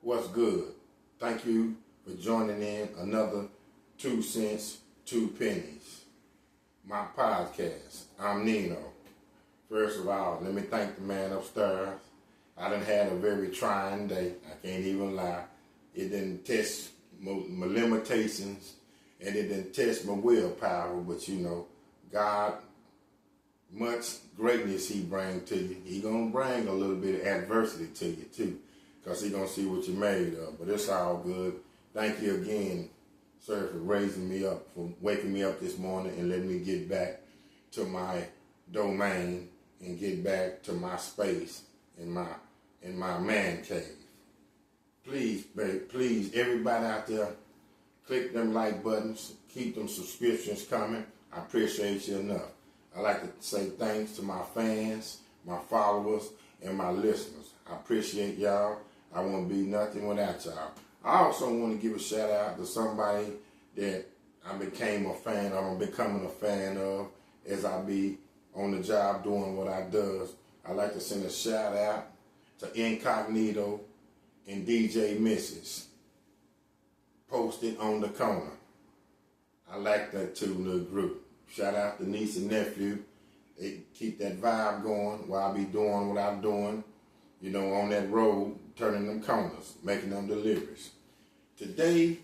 What's good? Thank you for joining in another 2 cents, 2 pennies. My podcast. I'm Nino. First of all, let me thank the man upstairs. I done had a very trying day. I can't even lie. It didn't test my limitations and it didn't test my willpower, but you know, God, much greatness he bring to you. He gonna bring a little bit of adversity to you too, because he gonna see what you're made of. But it's all good. Thank you again, sir, for raising me up, for waking me up this morning and letting me get back to my domain and get back to my space in my man cave. Please, babe, please, everybody out there, click them like buttons, keep them subscriptions coming. I appreciate you enough. I like to say thanks to my fans, my followers, and my listeners. I appreciate y'all. I won't be nothing without y'all. I also want to give a shout out to somebody that I became a fan of, I'm becoming a fan of as I be on the job doing what I does. I like to send a shout out to Incognito and DJ Mrs. Posted on the corner. I like that too, little group. Shout out to niece and nephew. They keep that vibe going while I be doing what I'm doing, you know, on that road, turning them corners, making them deliveries. Today,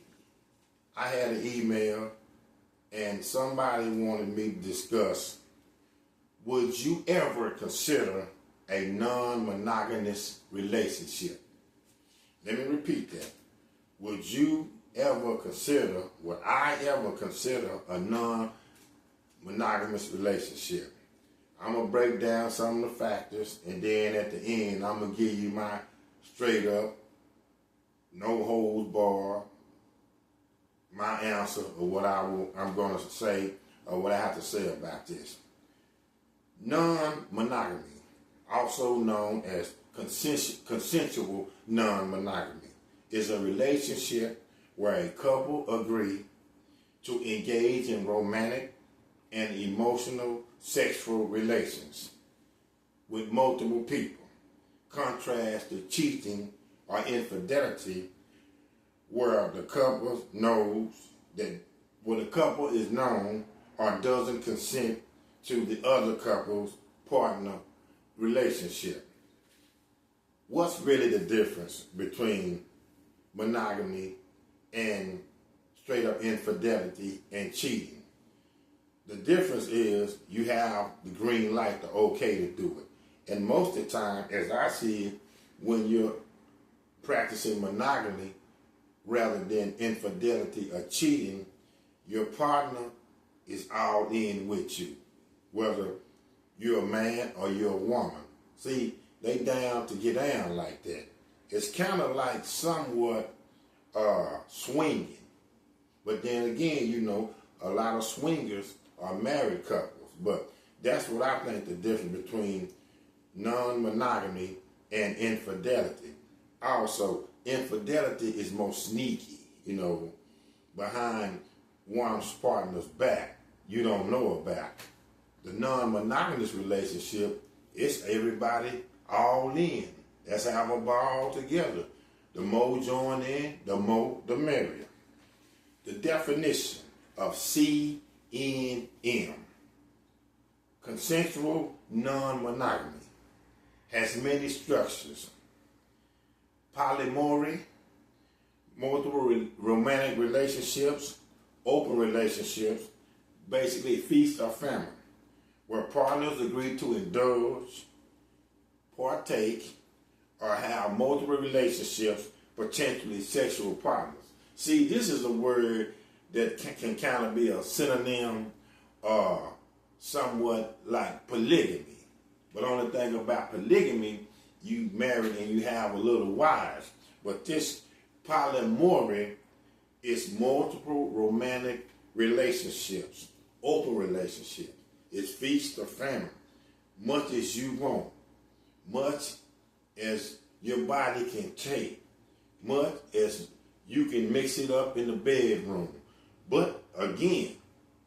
I had an email and somebody wanted me to discuss, would you ever consider a non-monogamous relationship? Let me repeat that. Would you ever consider, would I ever consider a non-monogamous relationship? I'm going to break down some of the factors, and then at the end, I'm going to give you my straight up, no holds barred, my answer or what I'm going to say or what I have to say about this. Non-monogamy, also known as consensual non-monogamy, is a relationship where a couple agree to engage in romantic and emotional sexual relations with multiple people. Contrast to cheating or infidelity, where the couple knows that the couple is known or doesn't consent to the other couple's partner relationship. What's really the difference between monogamy and straight up infidelity and cheating? The difference is you have the green light, the okay to do it. And most of the time, as I see it, when you're practicing monogamy rather than infidelity or cheating, your partner is all in with you, whether you're a man or you're a woman. See, they down to get down like that. It's kind of like somewhat swinging. But then again, you know, a lot of swingers are married couples. But that's what I think the difference between non-monogamy and infidelity. Also, infidelity is more sneaky, you know, behind one's partner's back. You don't know about. The non-monogamous relationship, it's everybody all in. That's how we ball together. The more join in, the more the merrier. The definition of CNM, consensual non-monogamy, has many structures. Polyamory, multiple romantic relationships, open relationships, basically feast or famine, where partners agree to indulge, partake, or have multiple relationships, potentially sexual partners. See, this is a word that can kind of be a synonym or somewhat like polygamy. But the only thing about polygamy, you married and you have a little wives. But this polyamory is multiple romantic relationships, open relationships. It's feast or famine, much as you want, much as your body can take, much as you can mix it up in the bedroom. But again,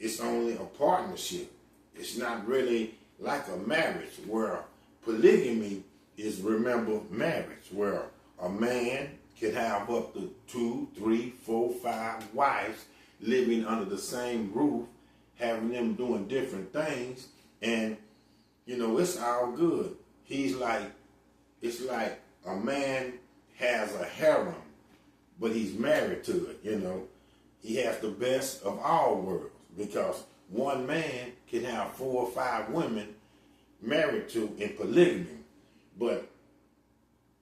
it's only a partnership. It's not really like a marriage, where polygamy is, remember, marriage, where a man can have up to 2, 3, 4, 5 wives living under the same roof, having them doing different things, and it's all good. It's like a man has a harem, but he's married to it. He has the best of all worlds, because one man can have 4 or 5 women married to in polygamy. But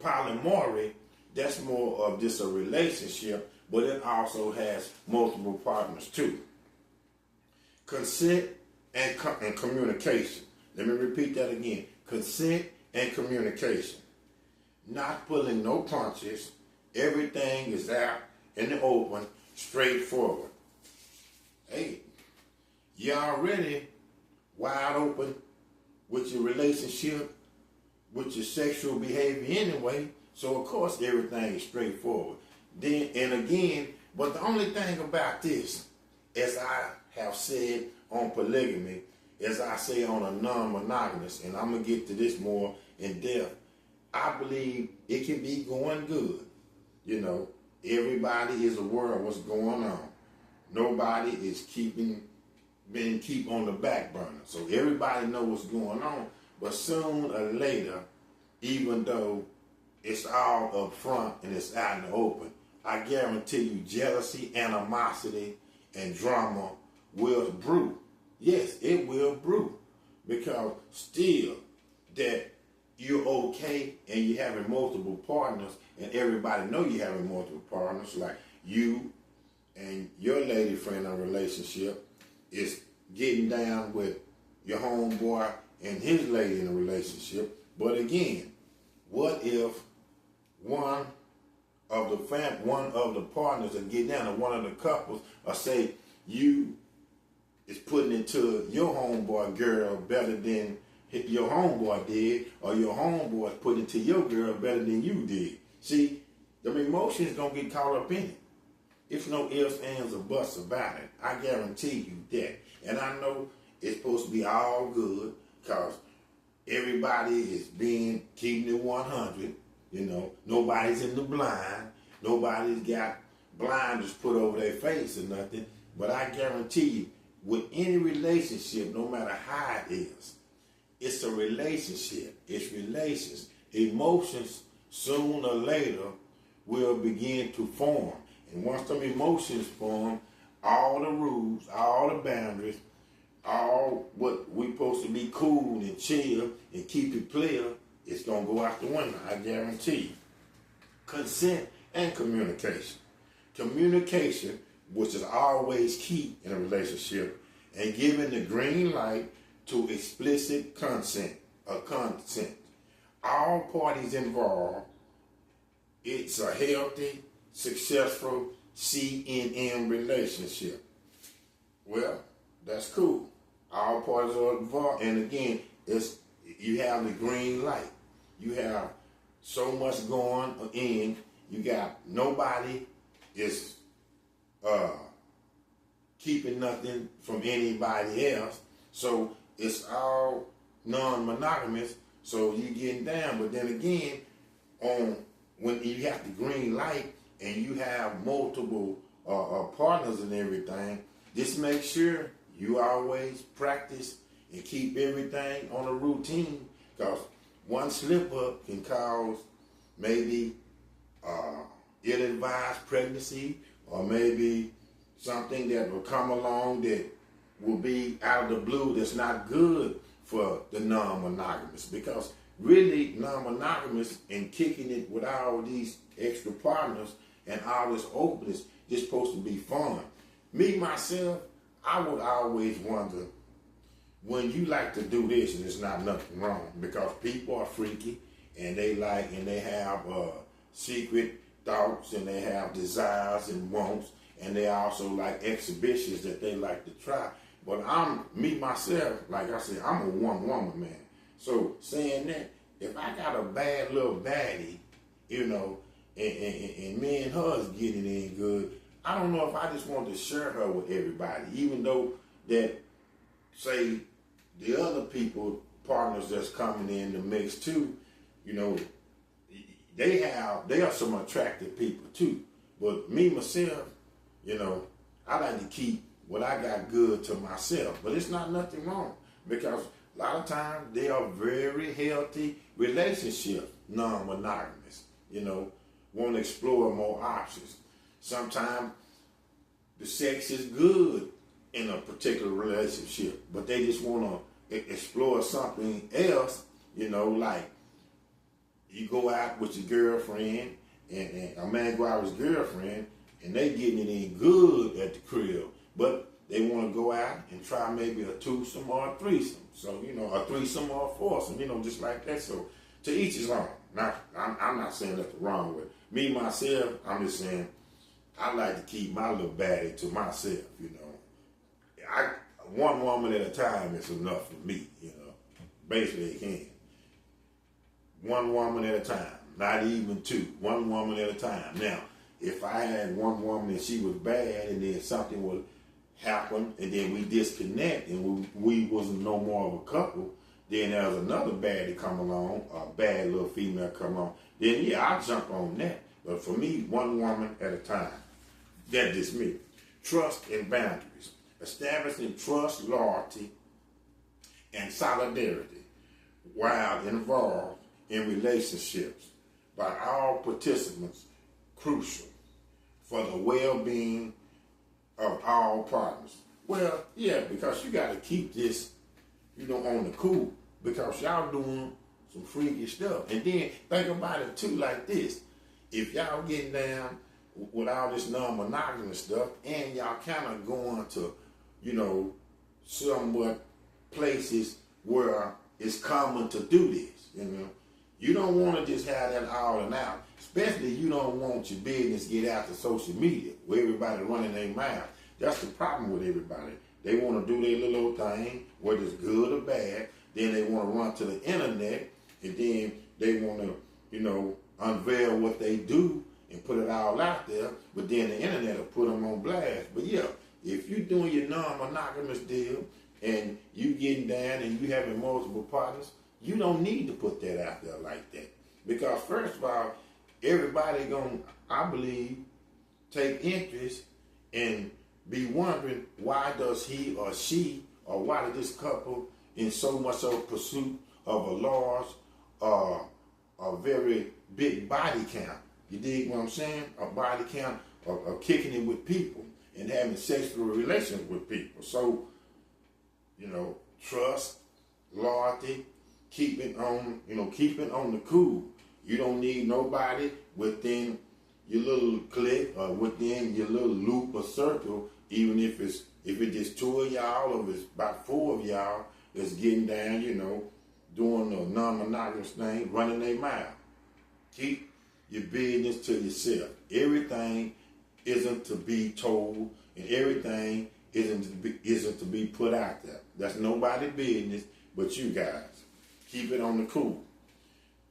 polyamory, that's more of just a relationship, but it also has multiple partners too. Consent and communication. Let me repeat that again. Consent and communication. Not pulling no punches. Everything is out in the open, straightforward. Hey, you're already wide open with your relationship, with your sexual behavior anyway, so of course everything is straightforward. Then and again, but the only thing about this, as I have said on polygamy, as I say on a non-monogamous, and I'm going to get to this more in depth, I believe it can be going good. Everybody is aware of what's going on. Nobody is keep on the back burner. So everybody knows what's going on. But soon or later, even though it's all up front and it's out in the open, I guarantee you jealousy, animosity, and drama will brew. Yes, it will brew. Because still that you're okay and you're having multiple partners, and everybody know you're having multiple partners, like you and your lady friend in a relationship is getting down with your homeboy and his lady in a relationship. But again, what if one of the partners that get down, or one of the couples, or say you is putting it to your homeboy girl better than your homeboy did, or your homeboy is putting it to your girl better than you did. See, the emotions gonna get caught up in it. It's no ifs, ands, or buts about it. I guarantee you that. And I know it's supposed to be all good, because everybody is keeping it 100. Nobody's in the blind. Nobody's got blinders put over their face or nothing. But I guarantee you, with any relationship, no matter how it is, it's a relationship. It's relations. Emotions, sooner or later, will begin to form. And once them emotions form, all the rules, all the boundaries, all what we supposed to be cool and chill and keep it clear, it's going to go out the window, I guarantee you. Consent and communication. Communication, which is always key in a relationship, and giving the green light to explicit consent. All parties involved, it's a healthy, successful CNM relationship. Well, that's cool. All parties are involved, and again, you have the green light. You have so much going in. You got nobody is keeping nothing from anybody else. So it's all non-monogamous. So you getting down. But then again, when you have the green light and you have multiple partners and everything, just make sure you always practice and keep everything on a routine, because one slip up can cause maybe ill-advised pregnancy, or maybe something that will come along that will be out of the blue that's not good for the non-monogamous. Because really, non-monogamous and kicking it with all these extra partners and all this openness is supposed to be fun. Me, myself, I would always wonder, when you like to do this, and it's not nothing wrong, because people are freaky, and they have secret thoughts, and they have desires and wants, and they also like exhibitions that they like to try. But myself, like I said, I'm a one-woman man. So saying that, if I got a bad little baddie, and me and her is getting in good, I don't know if I just want to share her with everybody, even though that, say, the other people, partners that's coming in the mix too, they are some attractive people too. But me myself, you know, I like to keep what I got good to myself. But it's not nothing wrong, because a lot of times they are very healthy relationships, non-monogamous. You know, want to explore more options. Sometimes the sex is good in a particular relationship, but they just want to explore something else. You know, like you go out with your girlfriend, and a man go out with his girlfriend, and they getting it in good at the crib, but they want to go out and try maybe a twosome or a threesome. So, you know, a threesome or a foursome, you know, just like that. So, to each his own. Now, I'm not saying nothing wrong with it. Me, myself, I'm just saying I like to keep my little baddie to myself, you know. One woman at a time is enough for me, you know. Basically, it can. One woman at a time, not even two. One woman at a time. Now, if I had one woman and she was bad, and then something would happen, and then we disconnect, and we wasn't no more of a couple, then there's another baddie come along, a bad little female come on, then yeah, I'll jump on that. But for me, one woman at a time. That's just me. Trust and boundaries. Establishing trust, loyalty, and solidarity while involved in relationships by all participants crucial for the well-being of all partners. Well, yeah, because you got to keep this, you know, on the cool, because y'all doing some freaky stuff. And then think about it too like this. If y'all getting down with all this non-monogamous stuff, and y'all kind of going to, you know, somewhat places where it's common to do this, you know, you don't want to just have that all and out. Especially you don't want your business get out to social media where everybody running their mouth. That's the problem with everybody. They want to do their little thing, whether it's good or bad. Then they want to run to the internet, and then they want to, you know, unveil what they do and put it all out there. But then the internet will put them on blast. But yeah, if you're doing your non-monogamous deal and you getting down and you having multiple partners, you don't need to put that out there like that. Because first of all, everybody gonna, I believe, take interest and be wondering why does he or she, or why did this couple in so much of pursuit of a large, a very big body count. You dig what I'm saying? A body count of kicking it with people and having sexual relations with people. So, you know, trust, loyalty, keeping on the cool. You don't need nobody within your little clique or within your little loop or circle, even if it's just two of y'all or if it's about four of y'all that's getting down, you know, doing the non-monogamous thing, running their mouth. Keep your business to yourself. Everything isn't to be told, and everything isn't to be put out there. That's nobody's business but you guys. Keep it on the cool.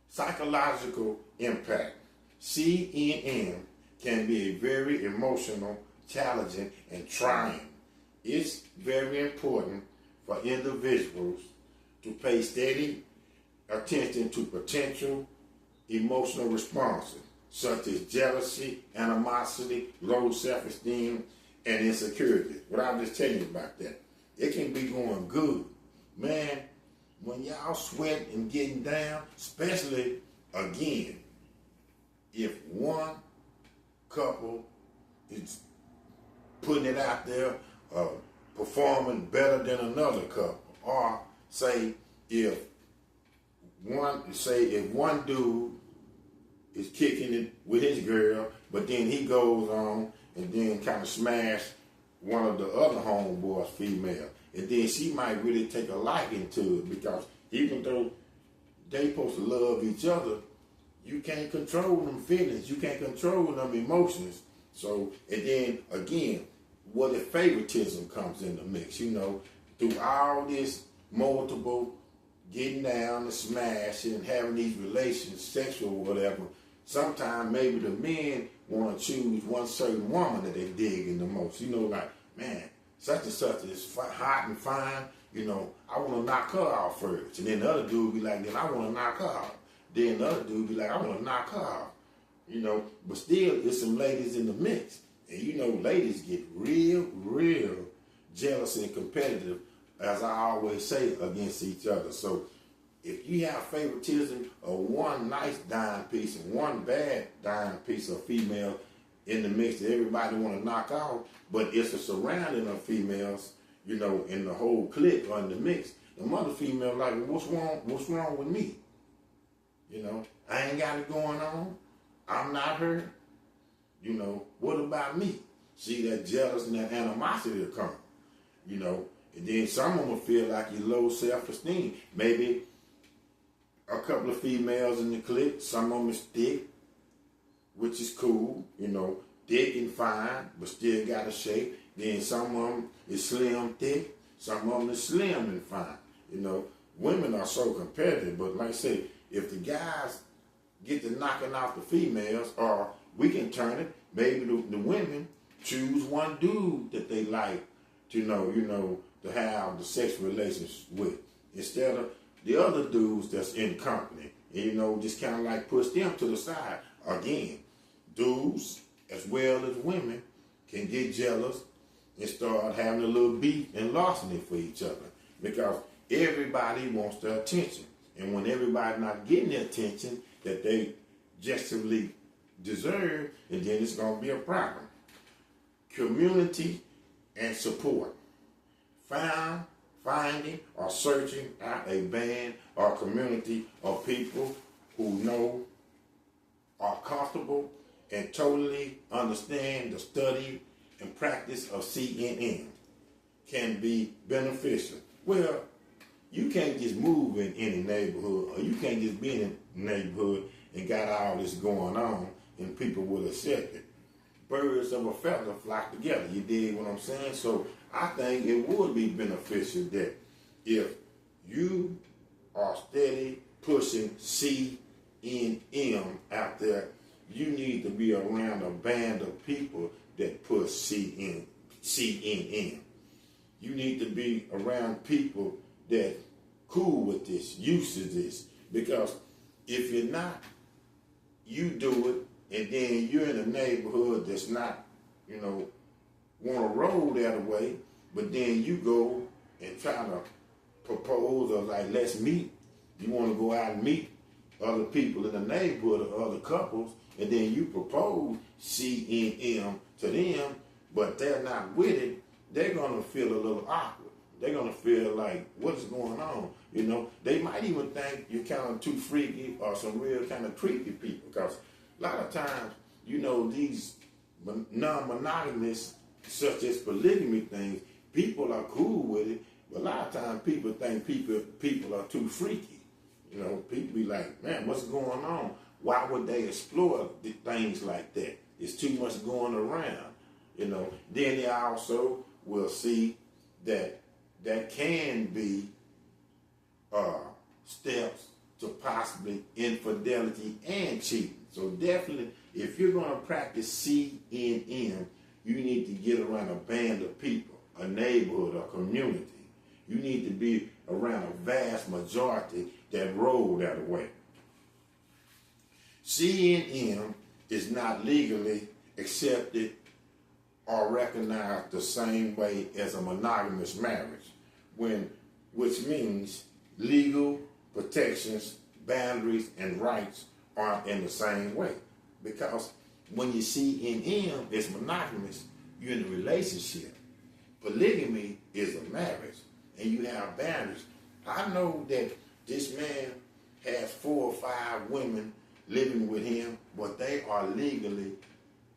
Psychological impact. CNM can be a very emotional, challenging, and trying. It's very important for individuals to pay steady attention to potential emotional responses, such as jealousy, animosity, low self-esteem, and insecurity. What I was just telling you about that. It can be going good. Man, when y'all sweating and getting down, especially, again, if one couple is putting it out there, performing better than another couple, or say if one dude is kicking it with his girl, but then he goes on and then kind of smash one of the other homeboys' female, and then she might really take a liking to it, because even though they supposed to love each other, you can't control them feelings, you can't control them emotions. So, and then again, what if favoritism comes in the mix? You know, through all this multiple getting down and smashing and having these relations, sexual or whatever, sometimes maybe the men want to choose one certain woman that they dig in the most. You know, like, man, such and such is hot and fine, you know, I want to knock her out first. And then the other dude be like, then I want to knock her out. Then the other dude be like, I want to knock her off. You know, but still, there's some ladies in the mix. And you know, ladies get real jealous and competitive, as I always say, against each other. So if you have favoritism of one nice dime piece and one bad dime piece of female in the mix that everybody want to knock off, but it's a surrounding of females, you know, in the whole clique or in the mix, the mother female like, well, what's wrong with me? You know, I ain't got it going on. I'm not her. You know, what about me? See, that jealous and that animosity will come. You know, and then some of them will feel like you low self-esteem. Maybe a couple of females in the clique, some of them is thick, which is cool, you know, thick and fine, but still got a shape. Then some of them is slim, thick. Some of them is slim and fine. You know, women are so competitive, but like I say, if the guys get to knocking off the females, or we can turn it, maybe the women choose one dude that they like to to have the sex relations with, instead of the other dudes that's in company. And, you know, just kind of like push them to the side. Again, dudes as well as women can get jealous and start having a little beef and larceny for each other, because everybody wants their attention. And when everybody's not getting the attention that they justly deserve, and then it's going to be a problem. Community and support. Finding or searching out a band or community of people who know, are comfortable, and totally understand the study and practice of CNM can be beneficial. Well, you can't just move in any neighborhood, or you can't just be in a neighborhood and got all this going on and people will accept it. Birds of a feather flock together. You dig what I'm saying? So I think it would be beneficial that if you are steady pushing CNM out there, you need to be around a band of people that push CNM. You need to be around people that cool with this, used to this. Because if you're not, you do it, and then you're in a neighborhood that's not, you know, want to roll that way, but then you go and try to propose or like, let's meet. You want to go out and meet other people in the neighborhood or other couples, and then you propose CNM to them, but they're not with it, they're going to feel a little awkward. They're going to feel like, what is going on? You know, they might even think you're kind of too freaky or some real kind of creepy people, because a lot of times, you know, these non-monogamous, such as polygamy things, people are cool with it, but a lot of times people think people are too freaky. You know, people be like, man, what's going on? Why would they explore things like that? It's too much going around. You know, then they also will see that there can be steps to possibly infidelity and cheating. So definitely, if you're going to practice CNM, you need to get around a band of people, a neighborhood, a community. You need to be around a vast majority that roll that way. CNM is not legally accepted or recognized the same way as a monogamous marriage, which means legal protections, boundaries, and rights aren't in the same way. Because when you CNM is monogamous, you're in a relationship. Polygamy is a marriage, and you have boundaries. I know that this man has 4 or 5 women living with him, but they are legally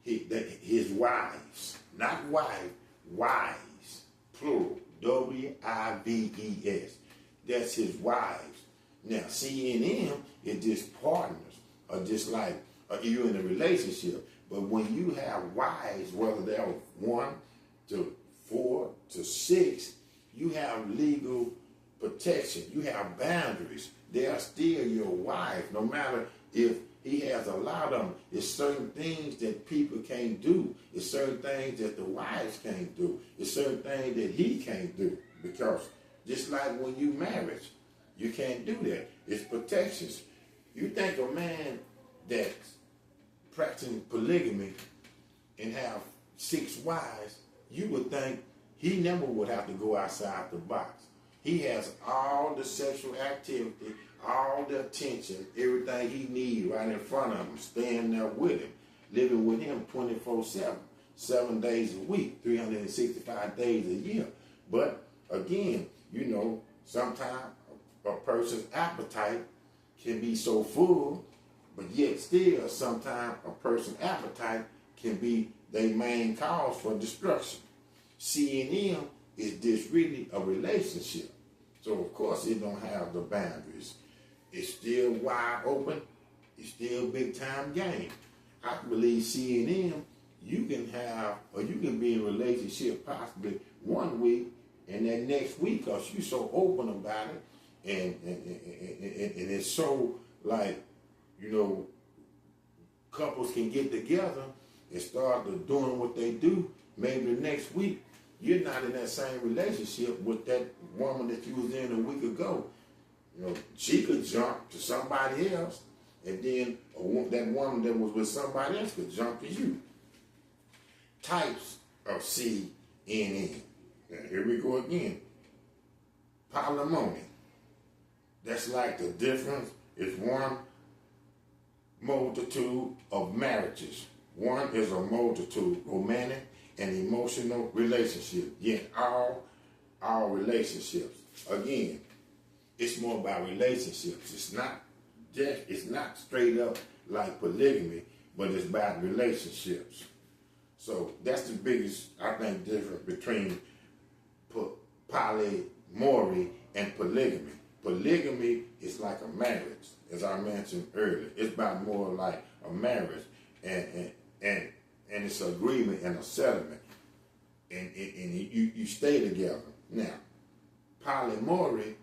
his wives. Not wife, wives, plural, W-I-V-E-S. That's his wives. Now, CNM is just partners, or just like you're in a relationship. But when you have wives, whether they're 1 to 4 to 6, you have legal protection. You have boundaries. They are still your wife, no matter if he has allowed them. It's certain things that people can't do. It's certain things that the wives can't do. It's certain things that he can't do. Because just like when you marry, you can't do that. It's protections. You think a man that's practicing polygamy and have 6 wives, you would think he never would have to go outside the box. He has all the sexual activity, all the attention, everything he needs right in front of him, staying there with him, living with him 24/7, 7 days a week, 365 days a year. But again, sometimes a person's appetite can be so full, but yet still sometimes a person's appetite can be their main cause for destruction. C&M is just really a relationship. So of course it don't have the boundaries. It's still wide open. It's still big time game. I believe C&M, you can be in a relationship possibly 1 week, and that next week, because you're so open about it, and it's so like, couples can get together and start doing what they do. Maybe the next week, you're not in that same relationship with that woman that you was in a week ago. She could jump to somebody else, and then that woman that was with somebody else could jump to you. Types of C&M. Now, here we go again. Polyamory. That's like the difference is one multitude of marriages. One is a multitude, romantic and emotional relationship. Yet all relationships. Again, it's more about relationships. It's not straight up like polygamy, but it's about relationships. So that's the biggest, I think, difference between polyamory and polygamy. Polygamy is like a marriage, as I mentioned earlier. It's about more like a marriage, and it's an agreement and a settlement, and you stay together. Now, polyamory,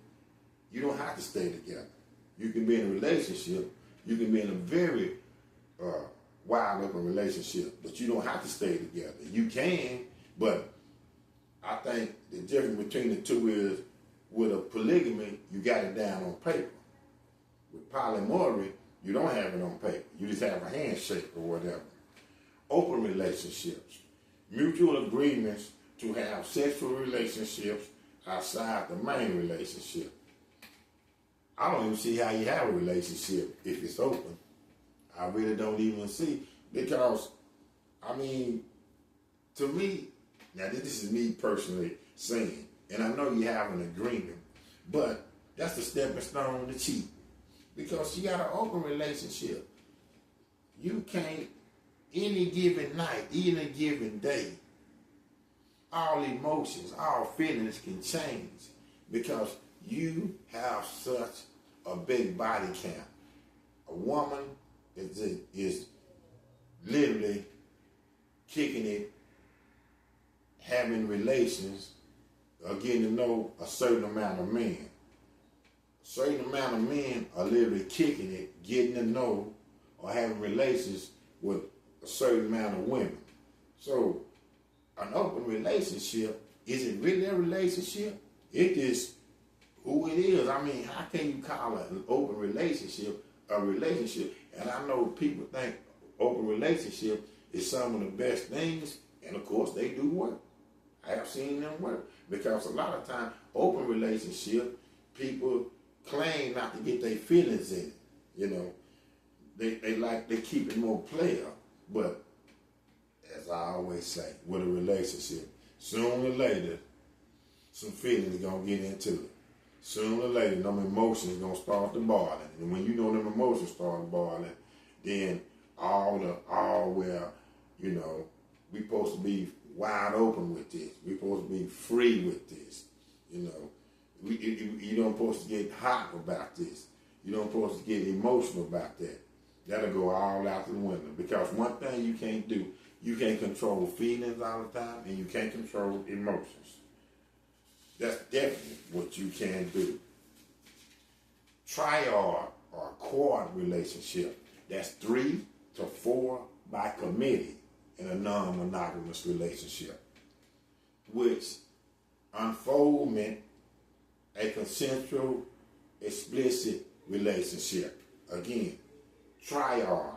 you don't have to stay together. You can be in a relationship. You can be in a very wide open relationship, but you don't have to stay together. You can, but I think the difference between the two is with a polygamy, you got it down on paper. With polyamory, you don't have it on paper. You just have a handshake or whatever. Open relationships, mutual agreements to have sexual relationships outside the main relationship. I don't even see how you have a relationship if it's open. I really don't even see, because, to me, now this is me personally saying, and I know you have an agreement, but that's the stepping stone to cheat. Because you got an open relationship. You can't, any given night, any given day, all emotions, all feelings can change because you have such a big body count. A woman is literally kicking it, having relations, getting to know a certain amount of men. A certain amount of men are literally kicking it, getting to know or having relations with a certain amount of women. So an open relationship, is it really a relationship? It is who it is. How can you call it an open relationship a relationship? And I know people think open relationship is some of the best things, and of course they do work. I have seen them work, because a lot of times open relationship, people claim not to get their feelings in it. They keep it more player, but as I always say, with a relationship, sooner or later, some feelings are gonna get into it. Sooner or later, them emotions gonna start to boiling, and when you know them emotions start boiling, then we supposed to be wide open with this. We supposed to be free with this. You don't supposed to get hot about this. You don't supposed to get emotional about that. That'll go all out the window, because one thing you can't do, you can't control feelings all the time, and you can't control emotions. That's definitely what you can do. Triad or quad relationship, that's 3 to 4 by committee in a non-monogamous relationship, which unfoldment a consensual, explicit relationship. again, triad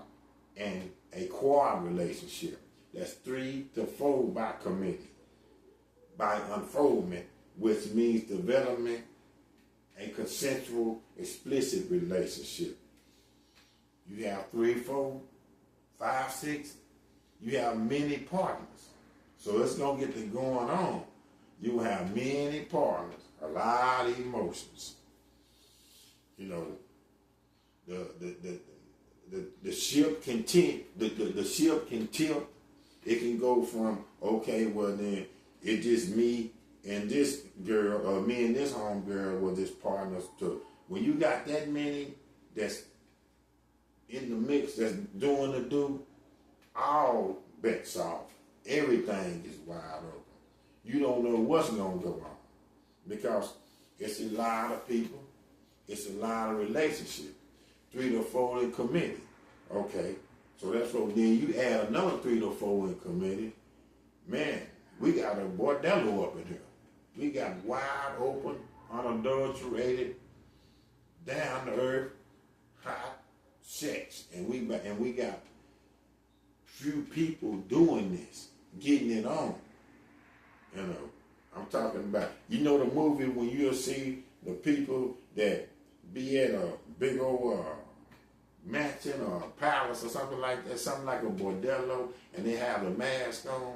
and a quad relationship. That's 3 to 4 by committee, by unfoldment, which means development, a consensual, explicit relationship. You have 3, 4, 5, 6. You have many partners. So it's going to get to going on. You will have many partners, a lot of emotions. You know, the ship can tip. The ship can tip. It can go from, okay, well then it's just me and this girl, or me and this homegirl were just partners, to when you got that many that's in the mix, that's doing the do, all bets off. Everything is wide open. You don't know what's going to go on because it's a lot of people. It's a lot of relationships. 3 to 4 in committee. Okay, so that's what, then you add another 3 to 4 in committee. Man, we got a bordello up in here. We got wide open, unadulterated, down to earth, hot sex, and we got few people doing this, getting it on. You know, I'm talking about, you know, the movie when you'll see the people that be at a big old mansion or a palace or something like that, something like a bordello, and they have the mask on,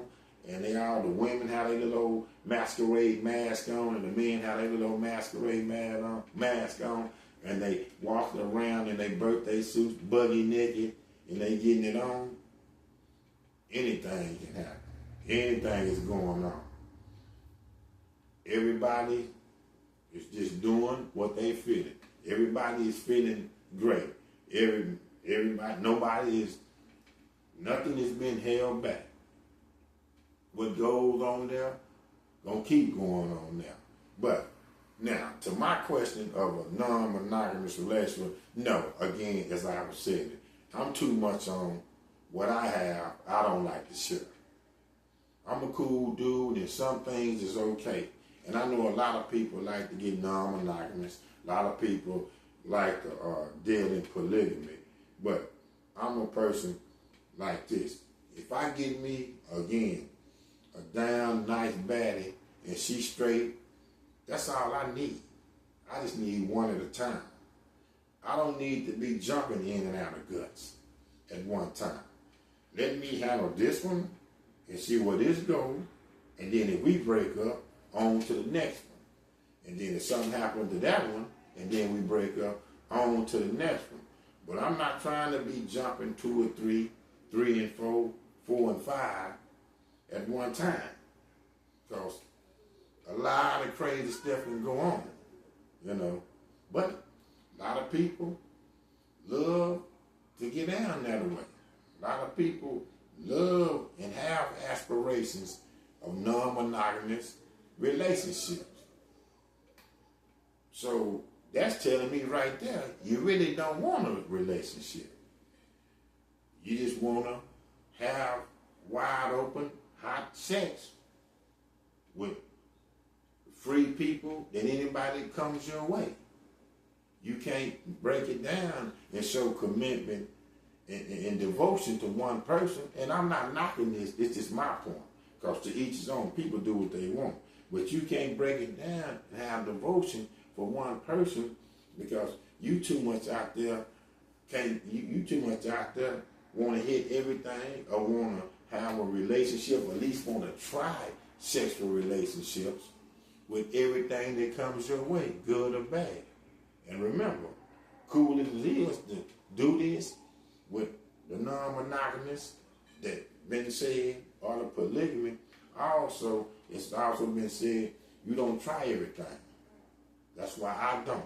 and the women have their little masquerade mask on, and the men have their little masquerade mask on, and they walking around in their birthday suits, buggy naked, and they getting it on. Anything can happen. Anything is going on. Everybody is just doing what they feeling. Everybody is feeling great. Everybody, nothing is being held back. What goes on there, gonna keep going on there. But now, to my question of a non-monogamous relationship, no, again, as I was saying, I'm too much on what I have. I don't like to share. I'm a cool dude, and some things is okay. And I know a lot of people like to get non-monogamous. A lot of people like to deal in polygamy. But I'm a person like this. If I get me, again, a down, nice baddie, and she's straight, that's all I need. I just need one at a time. I don't need to be jumping in and out of guts at one time. Let me handle this one and see where this goes. And then if we break up, on to the next one. And then if something happens to that one, and then we break up, on to the next one. But I'm not trying to be jumping 2 or 3, 3 and 4, 4 and 5 at one time. Because a lot of crazy stuff can go on, you know. But a lot of people love to get down that way. A lot of people love and have aspirations of non-monogamous relationships. So that's telling me right there, you really don't want a relationship. You just want to have wide open, hot sex with free people that anybody comes your way. You can't break it down and show commitment and devotion to one person. And I'm not knocking this. It's just my point. Because to each his own. People do what they want. But you can't break it down and have devotion for one person because you too much out there. You too much out there want to hit everything or want to have a relationship, or at least want to try sexual relationships with everything that comes your way, good or bad. And remember, cool as it is to do this with the non-monogamous that been said, or the polygamy, also, it's also been said, you don't try everything. That's why I don't.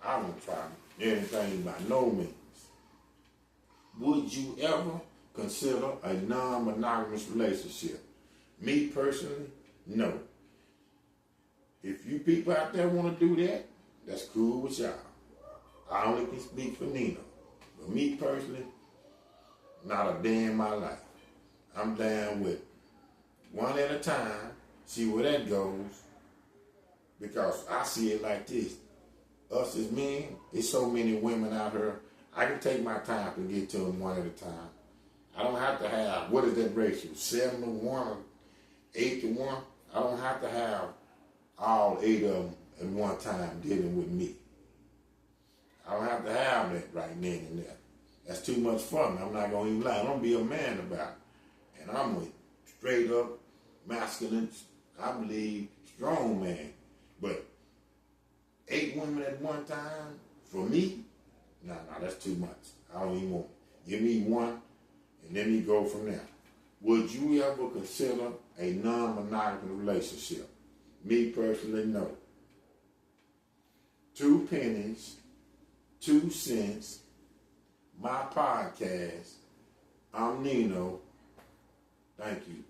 I don't try anything by no means. Would you ever consider a non-monogamous relationship? Me personally, no. If you people out there want to do that, that's cool with y'all. I only can speak for Nino. But me personally, not a day in my life. I'm down with one at a time, see where that goes. Because I see it like this. Us as men, there's so many women out here I can take my time to get to them one at a time. I don't have to have, what is that ratio, 7 to 1 or 8 to 1? I don't have to have all 8 of them at one time dealing with me. I don't have to have that right then and there. That's too much for me. I'm not going to even lie. I'm going to be a man about it. And I'm a straight up, masculine, I believe, strong man. But 8 women at one time, for me, no, that's too much. I don't even want it. Give me one, and let me go from there. Would you ever consider a non-monogamous relationship? Me personally, no. 2 pennies, 2 cents, my podcast. I'm Nino. Thank you.